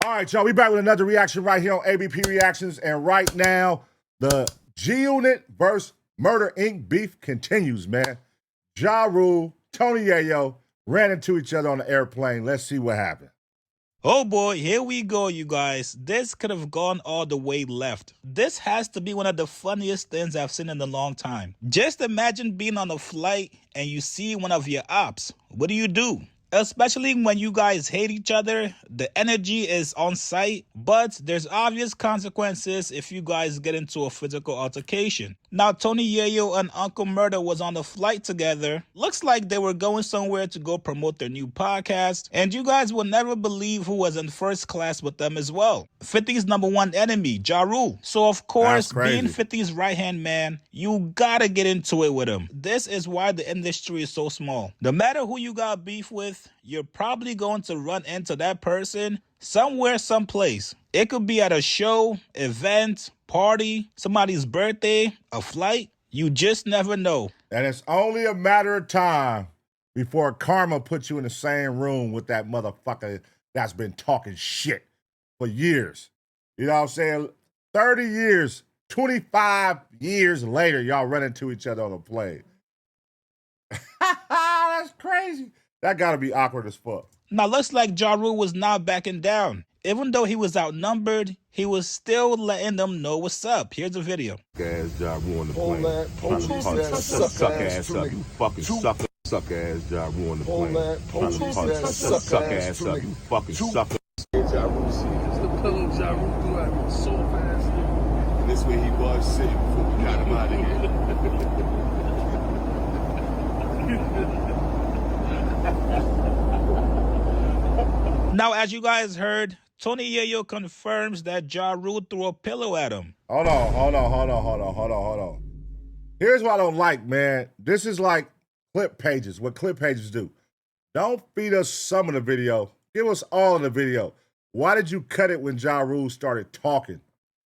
All right, y'all, we back with another reaction right here on ABP Reactions, and right now, the G-Unit versus Murda Inc. beef continues, man. Ja Rule, Tony Yayo ran into each other on the airplane. Let's see what happened. Oh boy, here we go, you guys. This could have gone all the way left. This has to be one of the funniest things I've seen in a long time. Just imagine being on a flight and you see one of your ops. What do? Especially when you guys hate each other, the energy is on site, but there's obvious consequences if you guys get into a physical altercation. Now, Tony Yayo and Uncle Murda was on the flight together. Looks like they were going somewhere to go promote their new podcast, and you guys will never believe who was in first class with them as well. 50's #1 enemy, Ja Rule. So of course, being 50's right-hand man, you gotta get into it with him. This is why the industry is so small. No matter who you got beef with, you're probably going to run into that person somewhere, someplace. It could be at a show, event, party, somebody's birthday, a flight. You just never know. And it's only a matter of time before karma puts you in the same room with that motherfucker that's been talking shit for years. You know what I'm saying? 30 years, 25 years later, y'all run into each other on a plane. That's crazy. That gotta be awkward as fuck. Now, looks like Ja Rule was not backing down. Even though he was outnumbered, he was still letting them know what's up. Here's a video. Ass Ja Rule on the plane. Suck ass up, you fucking sucker. Suck ass Ja Rule on the plane. Suck ass up, you fucking sucker. Ja Rule, see, just the pillow Ja Rule threw at me so fast. This way he was sitting before we got him out of here. Now, as you guys heard, Tony Yayo confirms that Ja Rule threw a pillow at him. Hold on. Here's what I don't like, man. This is like clip pages, what clip pages do. Don't feed us some of the video. Give us all of the video. Why did you cut it when Ja Rule started talking?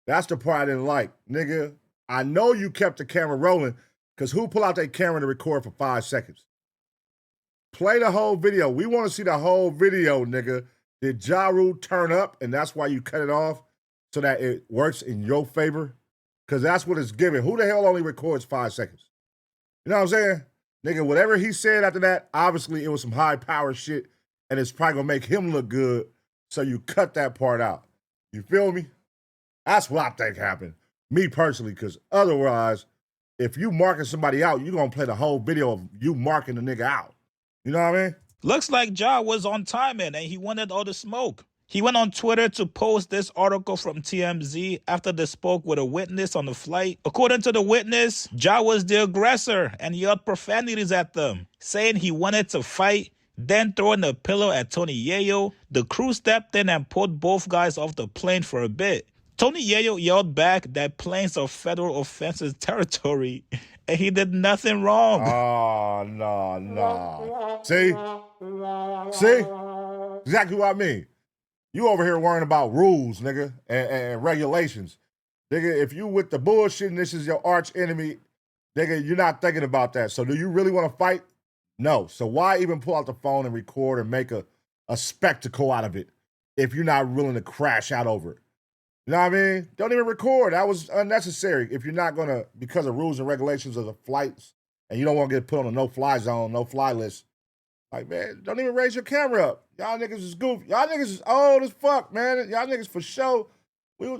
That's the part I didn't like. Nigga, I know you kept the camera rolling, because who pull out their camera to record for 5 seconds? Play the whole video. We want to see the whole video, nigga. Did Ja Rule turn up, and that's why you cut it off so that it works in your favor? Because that's what it's giving. Who the hell only records 5 seconds? You know what I'm saying? Nigga, whatever he said after that, obviously it was some high-power shit, and it's probably going to make him look good, so you cut that part out. You feel me? That's what I think happened. Me personally, because otherwise, if you marking somebody out, you're going to play the whole video of you marking the nigga out. You know what I mean? Looks like Ja was on timing and he wanted all the smoke. He went on Twitter to post this article from TMZ after they spoke with a witness on the flight. According to the witness, Ja was the aggressor and yelled profanities at them, saying he wanted to fight, then throwing a pillow at Tony Yayo. The crew stepped in and pulled both guys off the plane for a bit. Tony Yayo yelled back that planes are federal offenses territory, and he did nothing wrong. Oh, no. See? Exactly what I mean. You over here worrying about rules, nigga, and regulations. Nigga, if you with the bullshit and this is your arch enemy, nigga, you're not thinking about that. So do you really want to fight? No. So why even pull out the phone and record and make a spectacle out of it if you're not willing to crash out over it? You know what I mean? Don't even record. That was unnecessary. If you're not going to, because of rules and regulations of the flights, and you don't want to get put on a no-fly zone, no-fly list, like, man, don't even raise your camera up. Y'all niggas is goofy. Y'all niggas is old as fuck, man. Y'all niggas for sure.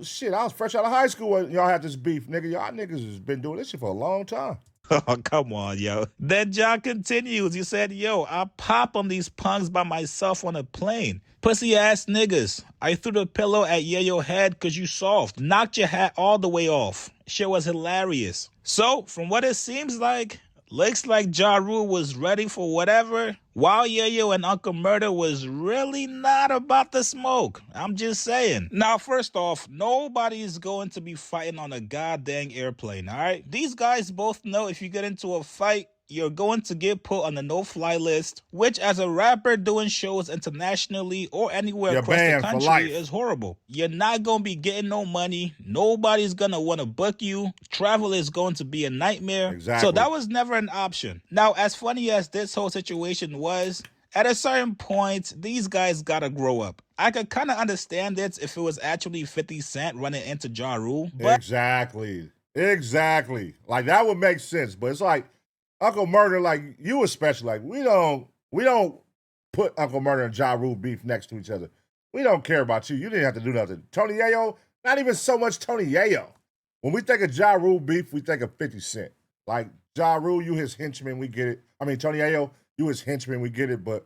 Shit, I was fresh out of high school when y'all had this beef, nigga. Y'all niggas has been doing this shit for a long time. Oh, come on, yo. Then Ja continues. He said, yo, I pop on these punks by myself on a plane. Pussy ass niggas. I threw the pillow at Yayo head because you soft. Knocked your hat all the way off. Shit was hilarious. So, from what it seems like, looks like Ja Rule was ready for whatever, while Yayo and Uncle Murda was really not about the smoke. I'm just saying. Now, first off, nobody is going to be fighting on a goddamn airplane, all right? These guys both know if you get into a fight, you're going to get put on the no-fly list, which as a rapper doing shows internationally or anywhere across the country is horrible. You're not going to be getting no money. Nobody's going to want to book you. Travel is going to be a nightmare. Exactly. So that was never an option. Now, as funny as this whole situation was, At a certain point, these guys gotta grow up. I could kind of understand it if it was actually 50 Cent running into Ja Rule, but Exactly. Like that would make sense, but it's like Uncle Murda, like you especially, like we don't put Uncle Murda and Ja Rule beef next to each other. We don't care about you. You didn't have to do nothing. Tony Yayo, not even so much Tony Yayo. When we think of Ja Rule beef, we think of 50 Cent. Like Ja Rule, you his henchman, we get it. I mean Tony Yayo, you his henchman, we get it, but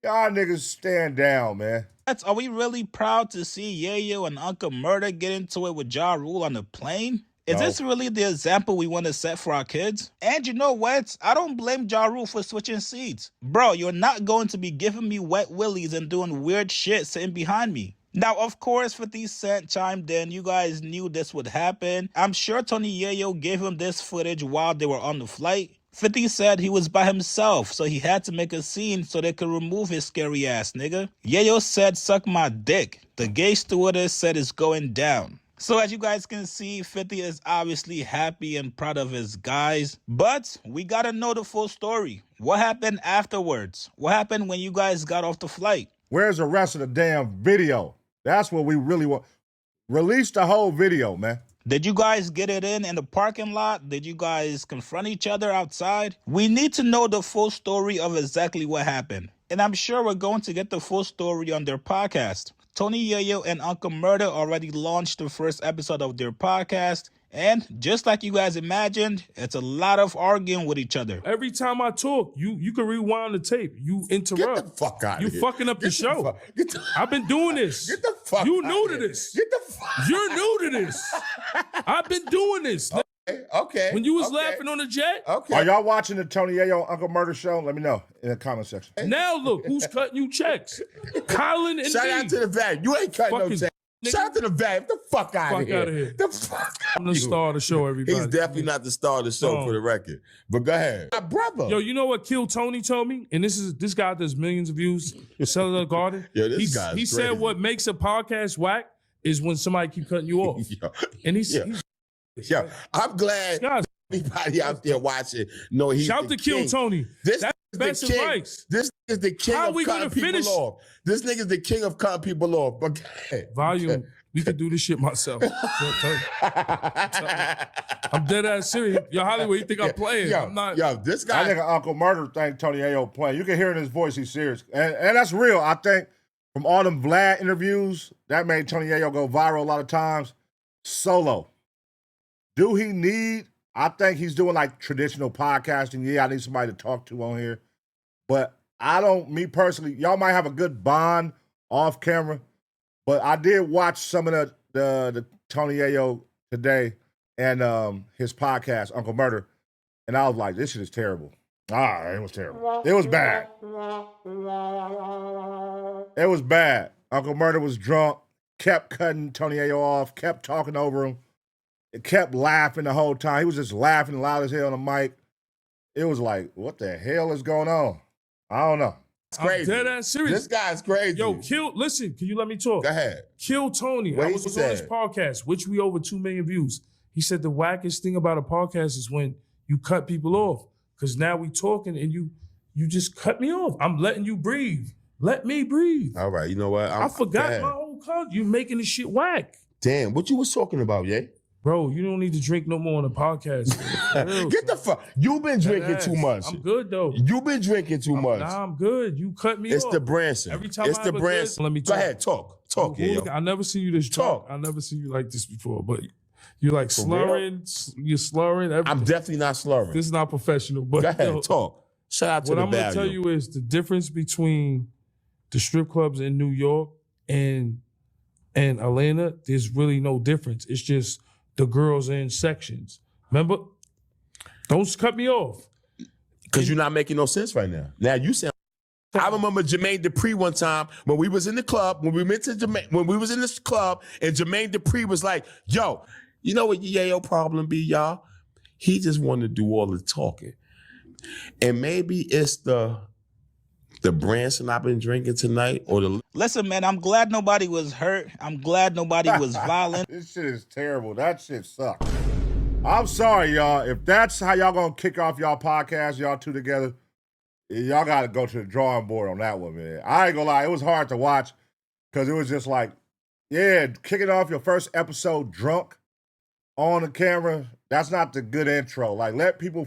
y'all niggas stand down, man. are we really proud to see Yayo and Uncle Murda get into it with Ja Rule on the plane? Is No. this really the example we want to set for our kids? And you know what? I don't blame Ja Rule for switching seats. Bro, you're not going to be giving me wet willies and doing weird shit sitting behind me. Now, of course, 50 Cent chimed in. You guys knew this would happen. I'm sure Tony Yayo gave him this footage while they were on the flight. 50 said he was by himself, so he had to make a scene so they could remove his scary ass nigga. Yayo said, suck my dick. The gay stewardess said it's going down. So as you guys can see, 50 is obviously happy and proud of his guys. But we gotta know the full story. What happened afterwards? What happened when you guys got off the flight? Where's the rest of the damn video? That's what we really want. Release the whole video, man. Did you guys get it in the parking lot? Did you guys confront each other outside? We need to know the full story of exactly what happened. And I'm sure we're going to get the full story on their podcast. Tony Yayo and Uncle Murda already launched the first episode of their podcast. And just like you guys imagined, it's a lot of arguing with each other. Every time I talk, you can rewind the tape. You interrupt. Get the fuck out of here. You fucking up the show. I've been doing this. Get the fuck You out new of to here. this. Get the fuck. You're new to this. I've been doing this. Okay. When you was laughing on the jet, Okay. Are y'all watching the Tony Yayo Uncle Murda show? Let me know in the comment section. now look who's cutting you checks. Colin and Shout me. out to the vet. You ain't cutting no Fucking check. nigga. Shout out to the vet. Get the fuck out Fuck of here. outta here. The fuck I'm the star of the show, everybody. He's definitely not the star of the show No. for the record. But go ahead. My brother. Yo, you know what Kill Tony told me? And this guy does millions of views. Cellular Garden. Yo, this he guy's he said crazy. what makes a podcast whack is when somebody keep cutting you off. Yo, And he's yo, I'm glad guys, anybody out there watching know he's shout the to Kill king. Tony. This That's is best the king. advice. This is the king How of we cutting gonna people finish? off. This nigga's the king of cutting people off. But Volume. We could do this shit myself. I'm dead ass serious. Yo, Hollywood, you think I'm playing? Yo, I'm not. Yo, this I guy. think Uncle Murda think Tony Yayo playing. You can hear in his voice he's serious. And that's real. I think from all them Vlad interviews, that made Tony Yayo go viral a lot of times. Solo. Do he need, I think he's doing like traditional podcasting. Yeah, I need somebody to talk to on here. But I don't, me personally, y'all might have a good bond off camera. But I did watch some of the Tony Yayo today and his podcast, Uncle Murda. And I was like, this shit is terrible. It was terrible. It was bad. It was bad. Uncle Murda was drunk, kept cutting Tony Yayo off, kept talking over him. It kept laughing the whole time. He was just laughing loud as hell on the mic. It was like, what the hell is going on? I don't know. It's crazy. I'm dead ass serious. This guy's crazy. Yo, listen, can you let me talk? Go ahead. Kill Tony. What I he was on his said? podcast, which we over 2 million views. He said the wackest thing about a podcast is when you cut people off. Because now we talking and you just cut me off. I'm letting you breathe. Let me breathe. All right, you know what? I forgot damn. my whole content. You making this shit whack. Damn, what you was talking about, yeah? Bro, you don't need to drink no more on the podcast. For real, Get the fuck. You've been drinking Deadass. too much. I'm good though. You've been drinking too much. Nah, I'm good. You cut me It's off. the Branson. Every time it's I the have a Branson. good- let me Go talk. ahead, talk, yeah, yo. I never seen you this Talk. drunk. I never seen you like this before. But you're like For slurring. You're slurring. Everything. I'm definitely not slurring. This is not professional. But Go ahead, yo, talk. Shout out to what the I'm gonna value. tell you is the difference between the strip clubs in New York and Atlanta. There's really no difference. It's just the girls are in sections. Remember? Don't cut me off. Because you're not making no sense right now. Now you sound. I remember Jermaine Dupri one time when we was in the club, when we went to Jermaine, when we was in this club, and Jermaine Dupri was like, yo, you know what Yayo problem be, y'all? He just wanted to do all the talking. And maybe it's the Branson I've been drinking tonight, or the Listen, man, I'm glad nobody was hurt. I'm glad nobody was violent. This shit is terrible. That shit sucks. I'm sorry, y'all. If that's how y'all gonna kick off y'all podcast, y'all two together, y'all got to go to the drawing board on that one, man. I ain't gonna lie, it was hard to watch because it was just like, yeah, kicking off your first episode drunk on the camera, that's not the good intro. Like, let people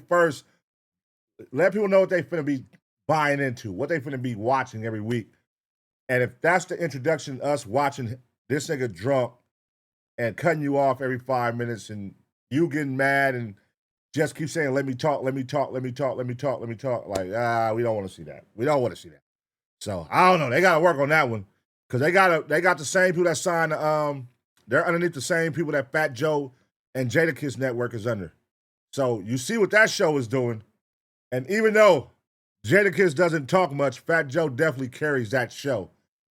know what they finna be buying into, what they finna be watching every week. And if that's the introduction, us watching this nigga drunk and cutting you off every 5 minutes and you getting mad and just keep saying, let me talk. Like, we don't want to see that. We don't want to see that. So, I don't know. They got to work on that one because they got the same people that signed, they're underneath the same people that Fat Joe and Jadakiss Network is under. So, you see what that show is doing. And even though Jadakiss doesn't talk much, Fat Joe definitely carries that show.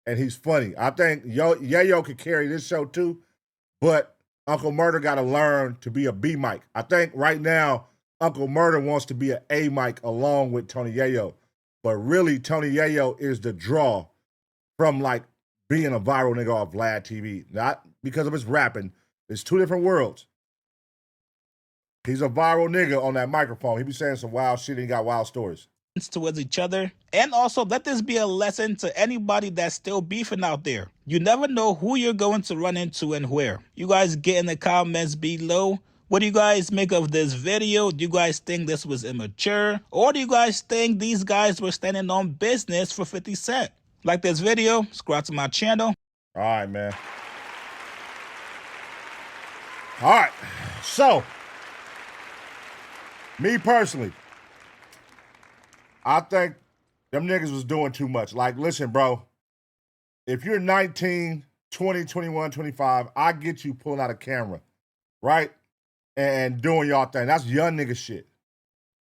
And he's funny. I think Yayo could carry this show too, but Uncle Murda got to learn to be a B mic. I think right now, Uncle Murda wants to be an A mic along with Tony Yayo. But really, Tony Yayo is the draw from like being a viral nigga off Vlad TV. Not because of his rapping. It's two different worlds. He's a viral nigga on that microphone. He be saying some wild shit and he got wild stories. Towards each other. And also, let this be a lesson to anybody that's still beefing out there. You never know who you're going to run into and where. You guys get in the comments below. What do you guys make of this video? Do you guys think this was immature? Or do you guys think these guys were standing on business for 50 Cent? Like this video, subscribe to my channel. All right, man. All right. So, me personally, I think them niggas was doing too much. Like, listen, bro, if you're 19, 20, 21, 25, I get you pulling out a camera, right? And doing y'all thing. That's young nigga shit.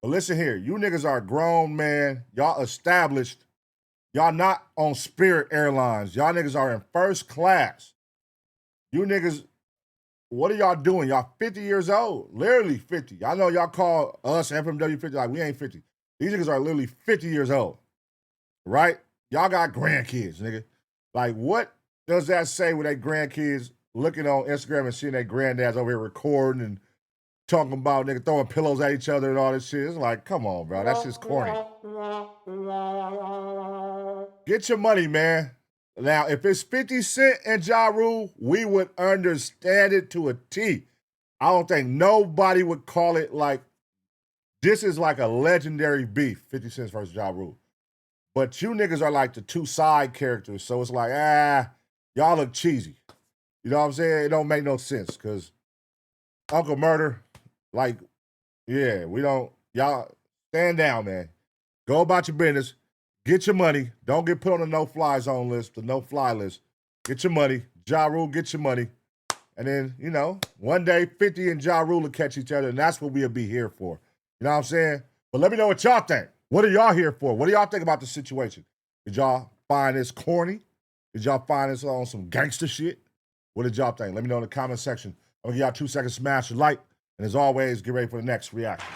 But listen here, you niggas are grown, man. Y'all established. Y'all not on Spirit Airlines. Y'all niggas are in first class. You niggas, what are y'all doing? Y'all 50 years old. Literally 50. I know y'all call us FMW 50 like we ain't 50. These niggas are literally 50 years old, right? Y'all got grandkids, nigga. Like, what does that say with their grandkids looking on Instagram and seeing their granddads over here recording and talking about nigga throwing pillows at each other and all this shit? It's like, come on, bro. That's just corny. Get your money, man. Now, if it's 50 Cent and Ja Rule, we would understand it to a T. I don't think nobody would call it like, this is like a legendary beef, 50 Cent versus Ja Rule. But you niggas are like the two side characters, so it's like, y'all look cheesy. You know what I'm saying? It don't make no sense, because Uncle Murda, like, yeah, we don't, y'all stand down, man. Go about your business. Get your money. Don't get put on the no-fly zone list, the no-fly list. Get your money. Ja Rule, get your money. And then, you know, one day 50 and Ja Rule will catch each other, and that's what we'll be here for. You know what I'm saying? But let me know what y'all think. What are y'all here for? What do y'all think about the situation? Did y'all find this corny? Did y'all find this on some gangster shit? What did y'all think? Let me know in the comment section. I'm gonna give y'all 2 seconds to smash the like. And as always, get ready for the next reaction.